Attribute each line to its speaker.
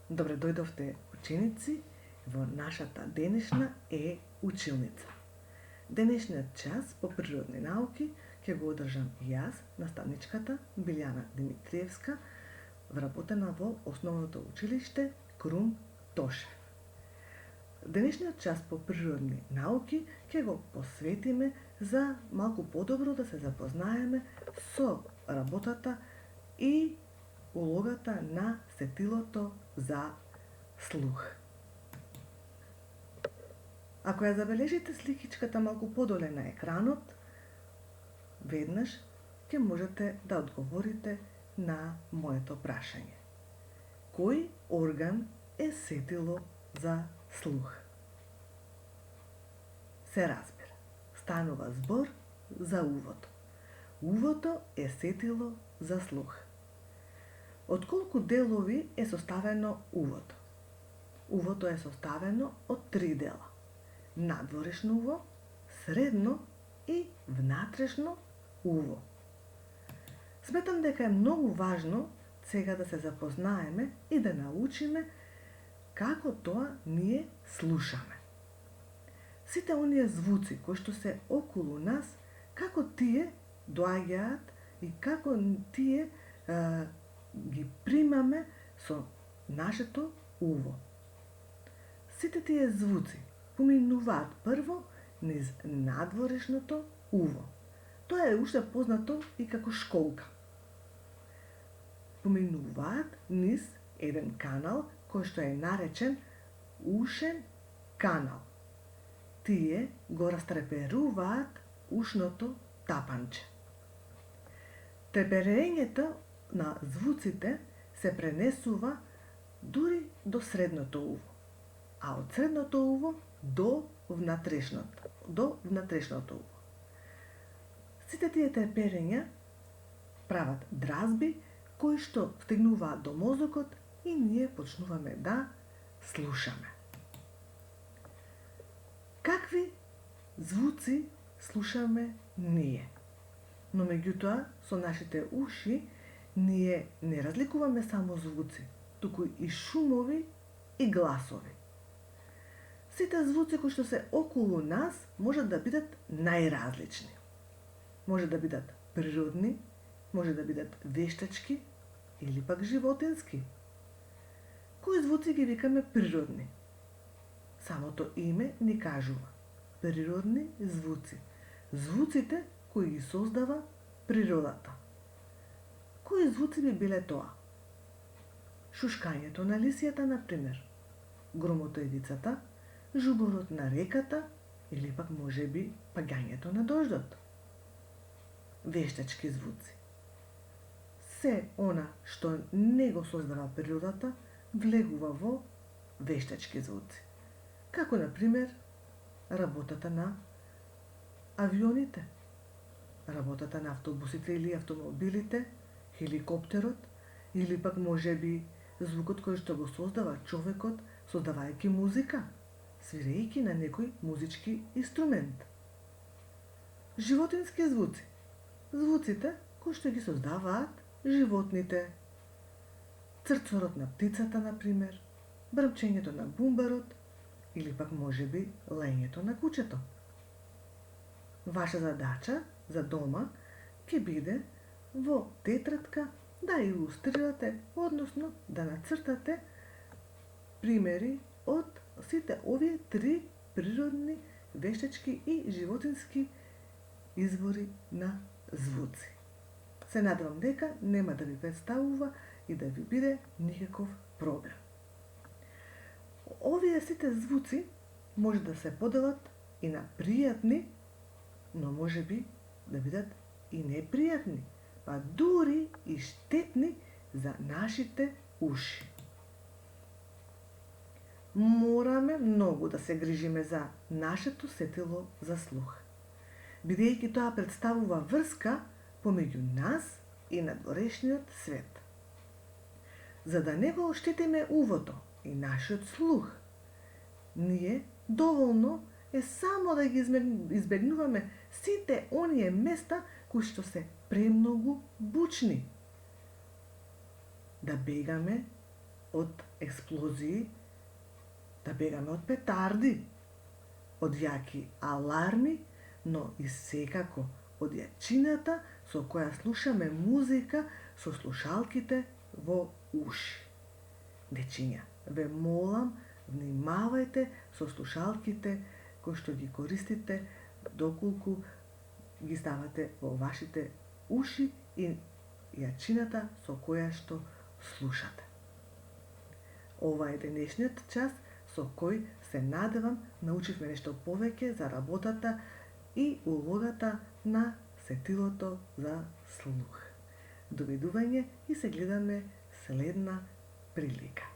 Speaker 1: Добре дојдовте, ученици, во нашата денешна училница. Денешниот час по природни науки ќе го одржам јас, наставничката Билјана Димитриевска, вработена во Основното училиште Крум Тошев. Денешниот час по природни науки ќе го посветиме за малку подобро да се запознаеме со работата и улогата на сетилото за слух. Ако ја забележите сликичката малку подоле на екранот, веднаш ќе можете да одговорите на моето прашање. Кој орган е сетило за слух? Се разбира. Станува збор за увото. Увото е сетило за слух. Од колку делови е составено увото? Увото е составено од 3 дела. Надворешно уво, средно и внатрешно уво. Сметам дека е многу важно сега да се запознаеме и да научиме како тоа ние слушаме. Сите оние звуци кои што се околу нас, како тие доаѓаат и како тие ги примаме со нашето уво. Сите тие звуци поминуваат прво низ надворешното уво. Тоа е уште познато и како школка. Поминуваат низ еден канал кој што е наречен ушен канал. Тие го растреперуваат ушното тапанче. Треперењето на звуците се пренесува дури до средното уво, а од средното уво до внатрешното уво. Сите тие треперења прават дразби кои што стигнуваат до мозокот и ние почнуваме да слушаме. Какви звуци слушаме ние? Но меѓутоа, со нашите уши, ние не разликуваме само звуци, туку и шумови и гласови. Сите звуци кои што се околу нас можат да бидат најразлични. Може да бидат природни, може да бидат вештачки или пак животински. Кои звуци ги викаме природни? Самото име ни кажува. Природни звуци. Звуците кои ги создава природата. Кои звуци би биле тоа? Шушкањето на лисијата, например, громотоедицата, жуборот на реката или пак можеби паѓањето на дождот. Вештачки звуци. Се она што не го создава природата влегува во вештачки звуци. Како, например, работата на авионите, работата на автобусите или автомобилите, хеликоптерот, или пак можеби звукот кој што го создава човекот, создавајќи музика, свирејќи на некој музички инструмент. Животински звуци. Звуците кои што ги создаваат животните. Црцорот на птицата, например, брмчењето на бумбарот, или пак можеби лењето на кучето. Ваша задача за дома ќе биде во тетрадка да илустрирате, односно да нацртате примери од сите овие 3 природни, вештачки и животински извори на звуци. Се надевам дека нема да ви представува и да ви биде никаков проблем. Овие сите звуци може да се поделат и на пријатни, но може би да бидат и непријатни, па дури и штетни за нашите уши. Мораме многу да се грижиме за нашето сетило за слух, бидејќи тоа представува врска помеѓу нас и надворешниот свет. За да не го оштетиме увото и нашиот слух, ние доволно е само да ги избегнуваме сите оние места кои што се премногу бучни. Да бегаме од експлозии, да бегаме од петарди, од јаки аларми, но и секако од јачината со која слушаме музика со слушалките во уши. Дечиња, ве молам, внимавајте со слушалките кои што ги користите доколку ги ставате во вашите уши и јачината со која што слушате. Ова е денешниот час со кој се надевам научивме нешто повеќе за работата и улогата на сетилото за слух. Довидување и се гледаме следна прилика.